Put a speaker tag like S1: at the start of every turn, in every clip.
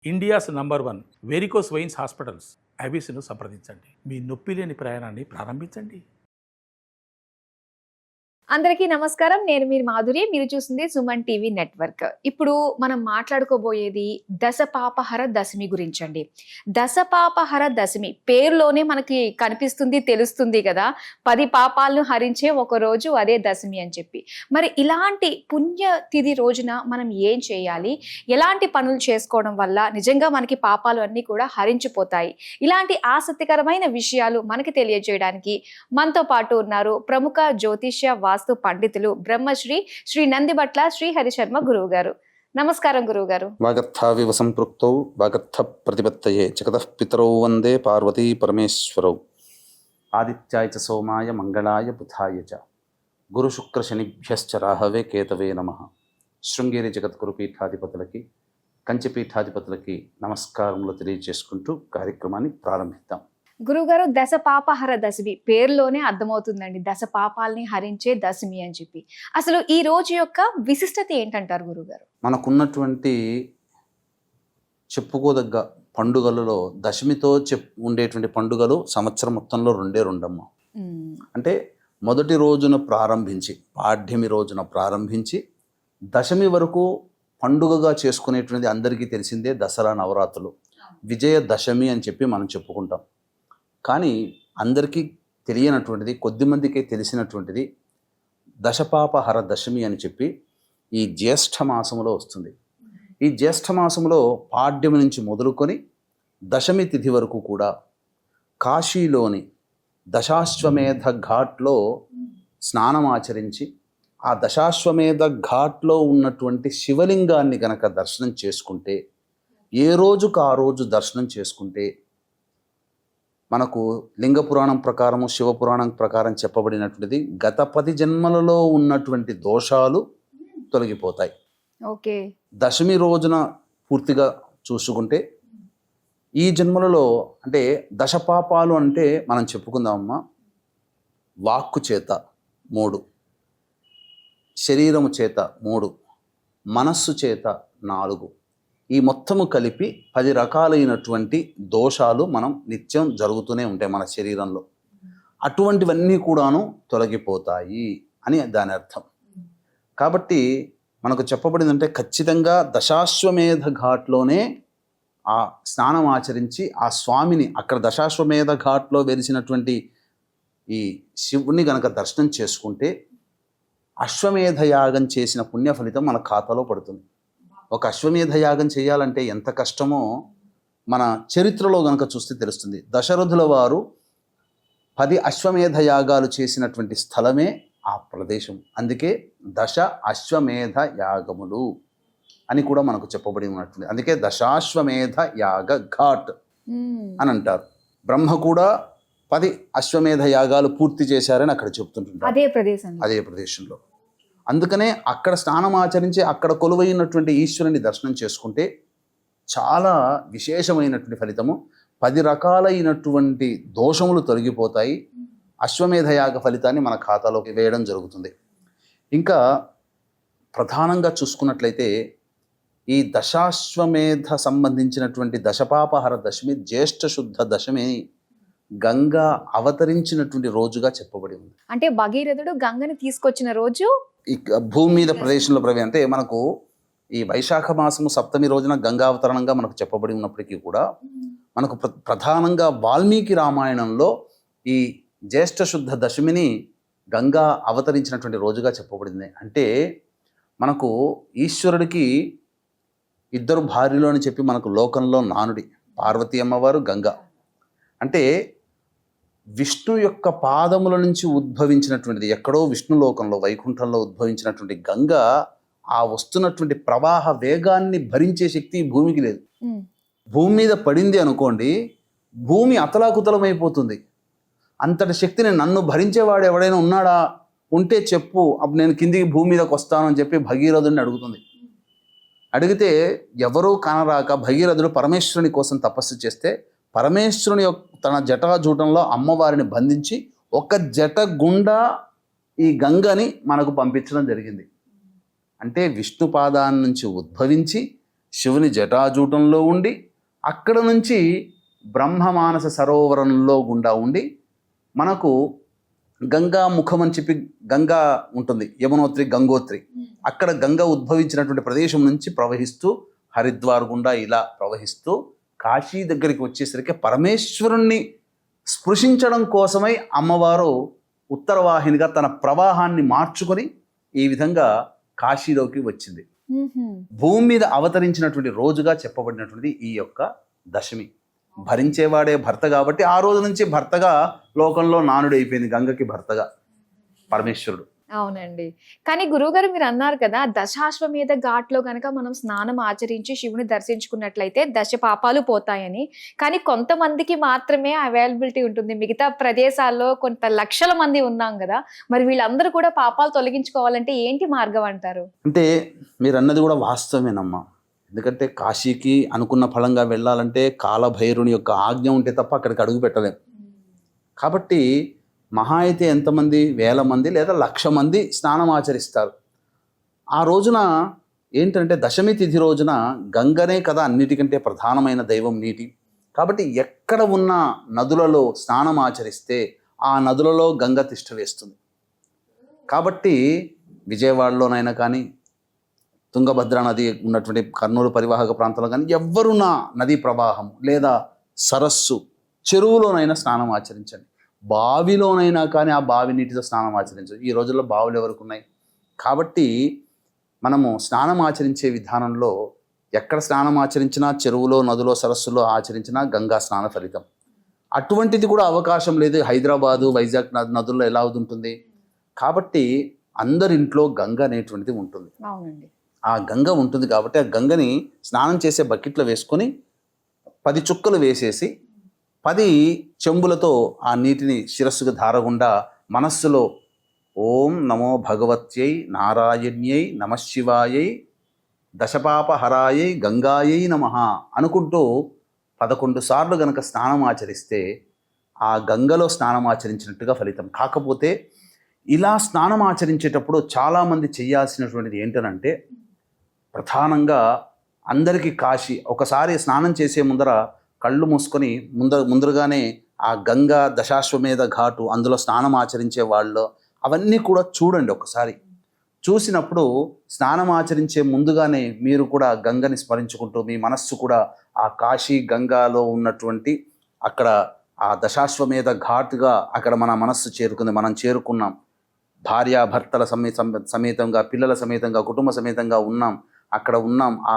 S1: India's number 1 varicose veins hospitals ఐబీసీను సంప్రదించండి. మీ నొప్పి లేని ప్రయాణాన్ని ప్రారంభించండి.
S2: అందరికీ నమస్కారం. నేను మీ మాధురి. మీరు చూస్తుంది సుమన్ టీవీ నెట్వర్క్. ఇప్పుడు మనం మాట్లాడుకోబోయేది దశపాపహర దశమి గురించండి. దశపాపహర దశమి పేరులోనే మనకి కనిపిస్తుంది, తెలుస్తుంది కదా, 10 పాపాలను హరించే ఒక రోజు అదే దశమి అని చెప్పి. మరి ఇలాంటి పుణ్య తిథి రోజున మనం ఏం చేయాలి, ఎలాంటి పనులు చేసుకోవడం వల్ల నిజంగా మనకి పాపాలు అన్నీ కూడా హరించిపోతాయి, ఇలాంటి ఆసక్తికరమైన విషయాలు మనకి తెలియజేయడానికి మనతో పాటు ఉన్నారు ప్రముఖ జ్యోతిష్య వాస్తు పండితులు బ్రహ్మశ్రీ శ్రీ నందిబట్ల శ్రీహరి శర్మ గురువు గారు. నమస్కారం గురువు గారు.
S3: వాగర్థావివ సంపృక్తౌ వాగర్థ ప్రతిపత్తయే జగతః పితరౌ వందే పార్వతీ పరమేశ్వరౌ. ఆదిత్యాయ చ సోమాయ మంగళాయ బుధాయ చ గురు శుక్ర శనిభ్యశ్చ రాహవే కేతవే నమః. శృంగేరి జగద్గురు పీఠాధిపతులకి, కంచి పీఠాధిపతులకి నమస్కారములు తెలియజేసుకుంటూ కార్యక్రమాన్ని ప్రారంభిద్దాం.
S2: గురువుగారు, దశపాపహర దశమి పేరులోనే అర్థమవుతుందండి, దశ పాపాలని హరించే దశమి అని చెప్పి. అసలు ఈ రోజు యొక్క విశిష్టత ఏంటంటారు గురువుగారు?
S3: మనకున్నటువంటి చెప్పుకోదగ్గ పండుగలలో దశమితో ఉండేటువంటి పండుగలు సంవత్సరం మొత్తంలో రెండమ్మా. అంటే మొదటి రోజున ప్రారంభించి, పాడ్యమి రోజున ప్రారంభించి దశమి వరకు పండుగగా చేసుకునేటువంటిది అందరికీ తెలిసిందే దసరా నవరాత్రులు, విజయ దశమి అని చెప్పి మనం చెప్పుకుంటాం. కానీ అందరికీ తెలియనటువంటిది, కొద్దిమందికే తెలిసినటువంటిది దశపాపహర దశమి అని చెప్పి ఈ జ్యేష్ఠ మాసంలో వస్తుంది. ఈ జ్యేష్ఠ మాసంలో పాడ్యమి నుంచి మొదలుకొని దశమి తిథి వరకు కూడా కాశీలోని దశాశ్వమేధ ఘాట్లో స్నానం ఆచరించి ఆ దశాశ్వమేధ ఘాట్లో ఉన్నటువంటి శివలింగాన్ని గనక దర్శనం చేసుకుంటే, ఏ రోజుకు ఆ రోజు దర్శనం చేసుకుంటే మనకు లింగ పురాణం ప్రకారము, శివపురాణం ప్రకారం చెప్పబడినటువంటిది గత 10 జన్మలలో ఉన్నటువంటి దోషాలు తొలగిపోతాయి.
S2: ఓకే.
S3: దశమి రోజున పూర్తిగా చూసుకుంటే ఈ జన్మలలో అంటే దశపాపాలు అంటే మనం చెప్పుకుందామమ్మా, వాక్కు చేత 3, శరీరము చేత 3, మనస్సు చేత 4, ఈ మొత్తము కలిపి 10 రకాలైనటువంటి దోషాలు మనం నిత్యం జరుగుతూనే ఉంటాయి మన శరీరంలో. అటువంటివన్నీ కూడాను తొలగిపోతాయి అని దాని అర్థం. కాబట్టి మనకు చెప్పబడిందంటే ఖచ్చితంగా దశాశ్వమేధ ఘాట్లోనే ఆ స్నానం ఆచరించి ఆ స్వామిని, అక్కడ దశాశ్వమేధ ఘాట్లో వెలిసినటువంటి ఈ శివుని గనక దర్శనం చేసుకుంటే అశ్వమేధ యాగం చేసిన పుణ్య ఫలితం మన ఖాతాలో పడుతుంది. ఒక అశ్వమేధ యాగం చేయాలంటే ఎంత కష్టమో మన చరిత్రలో గనక చూస్తే తెలుస్తుంది. దశరథుల వారు 10 అశ్వమేధ యాగాలు చేసినటువంటి స్థలమే ఆ ప్రదేశం. అందుకే దశ అశ్వమేధ యాగములు అని కూడా మనకు చెప్పబడి ఉన్నట్టుంది. అందుకే దశాశ్వమేధ యాగ ఘాట్ అని అంటారు. బ్రహ్మ కూడా 10 అశ్వమేధ యాగాలు పూర్తి చేశారని అక్కడ చెప్తుంటారు, అదే ప్రదేశంలో. అందుకనే అక్కడ స్నానం ఆచరించి అక్కడ కొలువైనటువంటి ఈశ్వరుని దర్శనం చేసుకుంటే చాలా విశేషమైనటువంటి ఫలితము, 10 రకాలైనటువంటి దోషములు తొలగిపోతాయి. అశ్వమేధ యాగ ఫలితాన్ని మన ఖాతాలోకి వేయడం జరుగుతుంది. ఇంకా ప్రధానంగా చూసుకున్నట్లయితే ఈ దశాశ్వమేధ సంబంధించినటువంటి దశపాపహర దశమి జ్యేష్ఠ శుద్ధ దశమి గంగా అవతరించినటువంటి రోజుగా చెప్పబడి ఉంది.
S2: అంటే భగీరథుడు గంగని తీసుకొచ్చిన రోజు
S3: ఈ భూమి మీద ప్రదేశంలో అంటే మనకు ఈ వైశాఖ మాసము సప్తమి రోజున గంగావతరణంగా మనకు చెప్పబడి ఉన్నప్పటికీ కూడా మనకు ప్రధానంగా వాల్మీకి రామాయణంలో ఈ జ్యేష్ఠ శుద్ధ దశమిని గంగా అవతరించినటువంటి రోజుగా చెప్పబడింది. అంటే మనకు ఈశ్వరుడికి 2 భార్యలు అని చెప్పి మనకు లోకంలో నానుడి, పార్వతీ అమ్మవారు, గంగా. అంటే విష్ణు యొక్క పాదముల నుంచి ఉద్భవించినటువంటిది, ఎక్కడో విష్ణు లోకంలో వైకుంఠంలో ఉద్భవించినటువంటి గంగ ఆ వస్తున్నటువంటి ప్రవాహ వేగాన్ని భరించే శక్తి భూమికి లేదు. భూమి మీద పడింది అనుకోండి, భూమి అతలాకుతలమైపోతుంది. అంతటి శక్తిని నన్ను భరించేవాడు ఎవడైనా ఉన్నాడా, ఉంటే చెప్పు, అప్పుడు నేను కిందికి భూమి మీదకి వస్తాను అని చెప్పి భగీరథుడిని అడుగుతుంది. అడిగితే ఎవరూ కానరాక భగీరథుడు పరమేశ్వరుని కోసం తపస్సు చేస్తే పరమేశ్వరుని తన జటాజూటంలో అమ్మవారిని బంధించి ఒక జట గుండా ఈ గంగని మనకు పంపించడం జరిగింది. అంటే విష్ణు పాదాన్ని నుంచి ఉద్భవించి శివుని జటాజూటంలో ఉండి అక్కడ నుంచి బ్రహ్మమానస సరోవరంలో గుండా ఉండి మనకు గంగా ముఖం అని చెప్పి గంగా ఉంటుంది, యమునోత్రి గంగోత్రి, అక్కడ గంగ ఉద్భవించినటువంటి ప్రదేశం నుంచి ప్రవహిస్తూ హరిద్వార్ గుండా ఇలా ప్రవహిస్తూ కాశీ దగ్గరికి వచ్చేసరికి పరమేశ్వరుణ్ణి స్పృశించడం కోసమై అమ్మవారు ఉత్తరవాహినిగా తన ప్రవాహాన్ని మార్చుకొని ఈ విధంగా కాశీలోకి వచ్చింది. భూమి మీద అవతరించినటువంటి రోజుగా చెప్పబడినటువంటిది ఈ యొక్క దశమి. భరించేవాడే భర్త కాబట్టి ఆ రోజు నుంచి భర్తగా లోకంలో నానుడు అయిపోయింది, గంగకి భర్తగా పరమేశ్వరుడు.
S2: అవునండి. కానీ గురువుగారు మీరు అన్నారు కదా, దశాశ్వమేధ ఘాట్లో కనుక మనం స్నానం ఆచరించి శివుని దర్శించుకున్నట్లయితే దశ పాపాలు పోతాయని. కానీ కొంతమందికి మాత్రమే అవైలబిలిటీ ఉంటుంది, మిగతా ప్రదేశాల్లో కొంత లక్షల మంది ఉన్నాం కదా, మరి వీళ్ళందరూ కూడా పాపాలు తొలగించుకోవాలంటే ఏంటి మార్గం అంటారు?
S3: అంటే మీరు అన్నది కూడా వాస్తవమేనమ్మా. ఎందుకంటే కాశీకి అనుకున్న ఫలంగా వెళ్ళాలంటే కాలభైరుని యొక్క ఆజ్ఞ ఉంటే తప్ప అక్కడికి అడుగు పెట్టలేం. కాబట్టి మహా అయితే ఎంతమంది, 1000 మంది లేదా 1,00,000 మంది స్నానం ఆచరిస్తారు. ఆ రోజున ఏంటంటే దశమి తిథి రోజున గంగనే కదా అన్నిటికంటే ప్రధానమైన దైవం, నీటి. కాబట్టి ఎక్కడ ఉన్న నదులలో స్నానం ఆచరిస్తే ఆ నదులలో గంగ తిష్ట వేస్తుంది. కాబట్టి విజయవాడలోనైనా కానీ, తుంగభద్ర నది ఉన్నటువంటి కర్నూలు పరివాహక ప్రాంతంలో కానీ ఎవ్వరున్నా నదీ ప్రవాహం లేదా సరస్సు, చెరువులోనైనా స్నానం ఆచరించండి. బావిలోనైనా కానీ ఆ బావి నీటితో స్నానం ఆచరించండి. ఈ రోజుల్లో బావులు ఎవరికి ఉన్నాయి? కాబట్టి మనము స్నానం ఆచరించే విధానంలో ఎక్కడ స్నానం ఆచరించినా, చెరువులో, నదులో, సరస్సులో ఆచరించినా గంగా స్నాన ఫలితం. అటువంటిది కూడా అవకాశం లేదు హైదరాబాదు, వైజాగ్ నదుల్లో ఎలా ఉంటుంది. కాబట్టి అందరింట్లో గంగ అనేటువంటిది ఉంటుంది.
S2: అవునండి.
S3: ఆ గంగ ఉంటుంది కాబట్టి ఆ గంగని స్నానం చేసే బకెట్లో వేసుకొని 10 చుక్కలు వేసేసి 10 చెంబులతో ఆ నీటిని శిరస్సుకు ధారగుండా మనస్సులో ఓం నమో భగవత్యై నారాయణ్యై నమశివాయై దశపాపహరాయై గంగాయై నమః అనుకుంటూ 11 సార్లు గనక స్నానం ఆచరిస్తే ఆ గంగలో స్నానం ఆచరించినట్టుగా ఫలితం. కాకపోతే ఇలా స్నానం ఆచరించేటప్పుడు చాలామంది చేయాల్సినటువంటిది ఏంటనంటే, ప్రధానంగా అందరికీ కాశీ ఒకసారి స్నానం చేసే ముందర కళ్ళు మూసుకొని ముందరగానే ఆ గంగా దశాశ్వమేధ ఘాటు, అందులో స్నానం ఆచరించే వాళ్ళు అవన్నీ కూడా చూడండి. ఒకసారి చూసినప్పుడు స్నానం ఆచరించే ముందుగానే మీరు కూడా గంగని స్మరించుకుంటూ మీ మనస్సు కూడా ఆ కాశీ గంగాలో ఉన్నటువంటి అక్కడ ఆ దశాశ్వమేధ ఘాటుగా అక్కడ మన మనస్సు చేరుకుంది, మనం చేరుకున్నాం. భార్యాభర్తల సమేతంగా, పిల్లల సమేతంగా, కుటుంబ సమేతంగా ఉన్నాం, అక్కడ ఉన్నాం. ఆ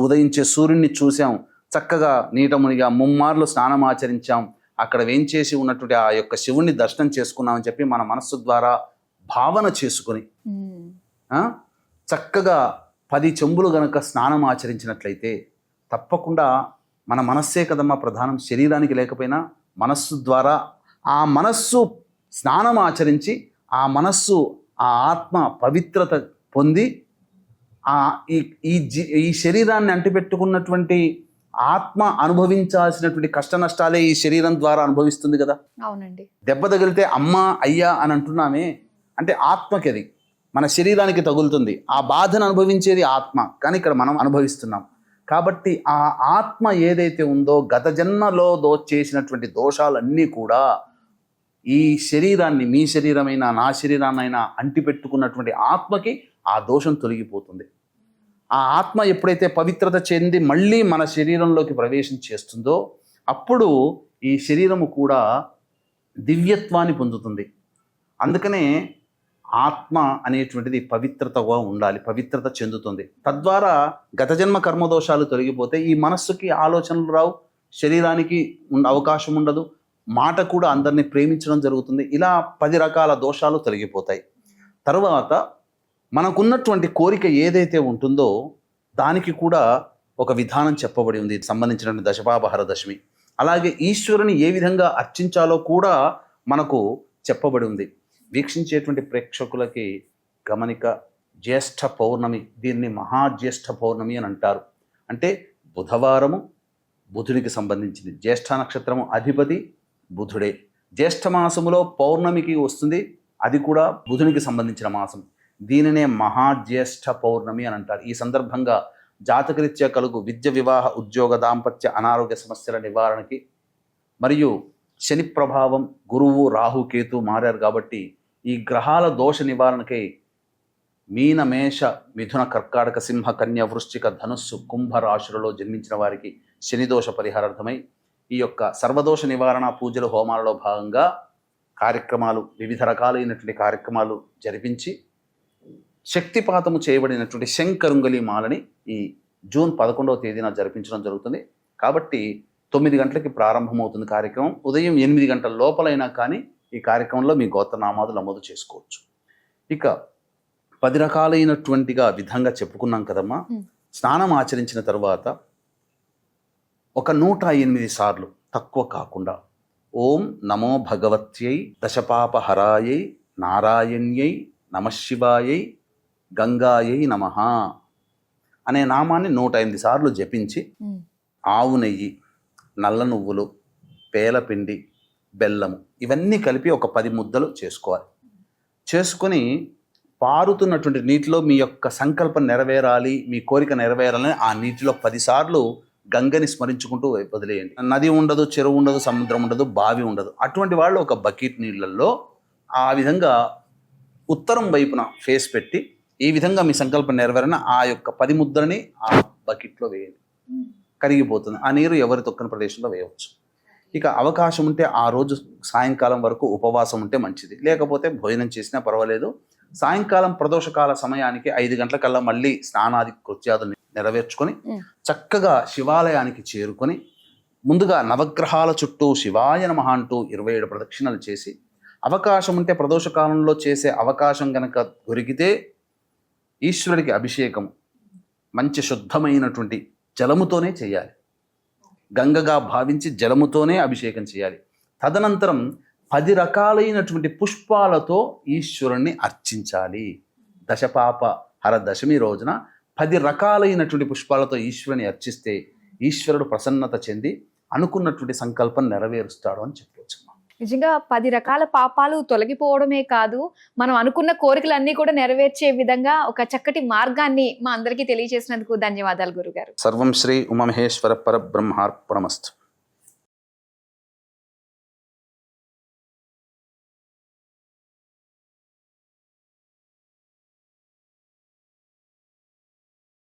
S3: ఉదయించే సూర్యుడిని చూసాం, చక్కగా నీట మునిగా ముమ్మార్లు స్నానం ఆచరించాం, అక్కడ వేంచేసి ఉన్నటువంటి ఆ యొక్క శివుణ్ణి దర్శనం చేసుకున్నామని చెప్పి మన మనస్సు ద్వారా భావన చేసుకుని చక్కగా 10 చెంబులు గనక స్నానం ఆచరించినట్లయితే తప్పకుండా మన మనస్సే కదమ్మా ప్రధానం, శరీరానికి లేకపోయినా మనస్సు ద్వారా ఆ మనస్సు స్నానం ఆచరించి ఆ మనస్సు ఆ ఆత్మ పవిత్రత పొంది ఈ శరీరాన్ని అంటిపెట్టుకున్నటువంటి ఆత్మ అనుభవించాల్సినటువంటి కష్ట నష్టాలే ఈ శరీరం ద్వారా అనుభవిస్తుంది కదా.
S2: అవునండి.
S3: దెబ్బ తగిలితే అమ్మా అయ్యా అని అంటున్నామే అంటే ఆత్మకి అది మన శరీరానికి తగులుతుంది. ఆ బాధను అనుభవించేది ఆత్మ, కానీ ఇక్కడ మనం అనుభవిస్తున్నాం. కాబట్టి ఆ ఆత్మ ఏదైతే ఉందో గత జన్మలో చేసినటువంటి దోషాలన్నీ కూడా ఈ శరీరాన్ని, మీ శరీరమైనా నా శరీరాన్నైనా అంటిపెట్టుకున్నటువంటి ఆత్మకి ఆ దోషం తొలగిపోతుంది. ఆ ఆత్మ ఎప్పుడైతే పవిత్రత చెంది మళ్ళీ మన శరీరంలోకి ప్రవేశం చేస్తుందో అప్పుడు ఈ శరీరము కూడా దివ్యత్వాన్ని పొందుతుంది. అందుకనే ఆత్మ అనేటువంటిది పవిత్రతగా ఉండాలి, పవిత్రత చెందుతుంది. తద్వారా గత జన్మ కర్మదోషాలు తొలగిపోతే ఈ మనస్సుకి ఆలోచనలు రావు, శరీరానికి అవకాశం ఉండదు, మాట కూడా అందరినీ ప్రేమించడం జరుగుతుంది. ఇలా 10 రకాల దోషాలు తొలగిపోతాయి. తర్వాత మనకున్నటువంటి కోరిక ఏదైతే ఉంటుందో దానికి కూడా ఒక విధానం చెప్పబడి ఉంది, సంబంధించినటువంటి దశపాపహర దశమి. అలాగే ఈశ్వరుని ఏ విధంగా అర్చించాలో కూడా మనకు చెప్పబడి ఉంది. వీక్షించేటువంటి ప్రేక్షకులకి గమనిక, జ్యేష్ఠ పౌర్ణమి, దీన్ని మహాజ్యేష్ఠ పౌర్ణమి అని అంటారు. అంటే బుధవారము బుధుడికి సంబంధించింది, జ్యేష్ఠ నక్షత్రము అధిపతి బుధుడే. జ్యేష్ఠ మాసములో పౌర్ణమికి వస్తుంది, అది కూడా బుధునికి సంబంధించిన మాసం. దీనినే మహాజ్యేష్ఠ పౌర్ణమి అని అంటారు. ఈ సందర్భంగా జాతకరీత్యా కలుగు విద్య, వివాహ, ఉద్యోగ, దాంపత్య, అనారోగ్య సమస్యల నివారణకి, మరియు శని ప్రభావం, గురువు, రాహు, కేతు మారారు కాబట్టి ఈ గ్రహాల దోష నివారణకై మీన, మేష, మిథున, కర్కాటక, సింహ, కన్య, వృశ్చిక, ధనుస్సు, కుంభ రాశులలో జన్మించిన వారికి శని దోష పరిహారార్థమై ఈ యొక్క సర్వదోష నివారణ పూజలు, హోమాలలో భాగంగా కార్యక్రమాలు, వివిధ రకాలైనటువంటి కార్యక్రమాలు జరిపించి శక్తిపాతము చేయబడినటువంటి శంకరుంగలి మాలని ఈ జూన్ 11వ తేదీన జరిపించడం జరుగుతుంది. కాబట్టి 9 గంటలకి ప్రారంభమవుతుంది కార్యక్రమం. ఉదయం 8 గంటల లోపలైనా కానీ ఈ కార్యక్రమంలో మీ గోత్రనామాలు నమోదు చేసుకోవచ్చు. ఇక 10 రకాలైనటువంటిగా విధంగా చెప్పుకున్నాం కదమ్మా. స్నానం ఆచరించిన తర్వాత ఒక 108 సార్లు తక్కువ కాకుండా ఓం నమో భగవత్యై దశపాపహరాయై నారాయణ్యై నమశివాయై గంగాయై నమః అనే నామాన్ని 108 సార్లు జపించి ఆవు నెయ్యి, నల్ల నువ్వులు, పేలపిండి, బెల్లము ఇవన్నీ కలిపి ఒక 10 ముద్దలు చేసుకోవాలి. చేసుకొని పారుతున్నటువంటి నీటిలో మీ యొక్క సంకల్పం నెరవేరాలి, మీ కోరిక నెరవేరాలని ఆ నీటిలో 10 సార్లు గంగని స్మరించుకుంటూ వదిలేయండి. నది ఉండదు, చెరువు ఉండదు, సముద్రం ఉండదు, బావి ఉండదు. అటువంటి వాళ్ళు ఒక బకెట్ నీళ్ళల్లో ఆ విధంగా ఉత్తరం వైపున ఫేస్ పెట్టి ఈ విధంగా మీ సంకల్పం నెరవేరని ఆ యొక్క 10 ముద్దలని ఆ బకెట్లో వేయండి. కరిగిపోతుంది. ఆ నీరు ఎవరి తొక్కని ప్రదేశంలో వేయవచ్చు. ఇక అవకాశం ఉంటే ఆ రోజు సాయంకాలం వరకు ఉపవాసం ఉంటే మంచిది, లేకపోతే భోజనం చేసినా పర్వాలేదు. సాయంకాలం ప్రదోషకాల సమయానికి 5 గంటలకల్లా మళ్ళీ స్నానాది కృత్యాదులు నెరవేర్చుకొని చక్కగా శివాలయానికి చేరుకొని ముందుగా నవగ్రహాల చుట్టూ శివాయ నమః అంటూ 27 ప్రదక్షిణలు చేసి, అవకాశం ఉంటే ప్రదోషకాలంలో చేసే అవకాశం గనక దొరికితే ఈశ్వరుడికి అభిషేకం మంచి శుద్ధమైనటువంటి జలముతోనే చేయాలి. గంగగా భావించి జలముతోనే అభిషేకం చేయాలి. తదనంతరం 10 రకాలైనటువంటి పుష్పాలతో ఈశ్వరుణ్ణి అర్చించాలి. దశపాప హర దశమి రోజున 10 రకాలైనటువంటి పుష్పాలతో ఈశ్వరుని అర్చిస్తే ఈశ్వరుడు ప్రసన్నత చెంది అనుకున్నటువంటి సంకల్పం నెరవేరుస్తాడు అని చెప్పవచ్చు.
S2: నిజంగా 10 రకాల పాపాలు తొలగిపోవడమే కాదు, మనం అనుకున్న కోరికలన్నీ కూడా నెరవేర్చే విధంగా ఒక చక్కటి మార్గాన్ని మా అందరికీ తెలియజేసినందుకు ధన్యవాదాలు గురుగారు.
S3: సర్వం శ్రీ ఉమామహేశ్వర పరబ్రహ్మార్పణమస్తు.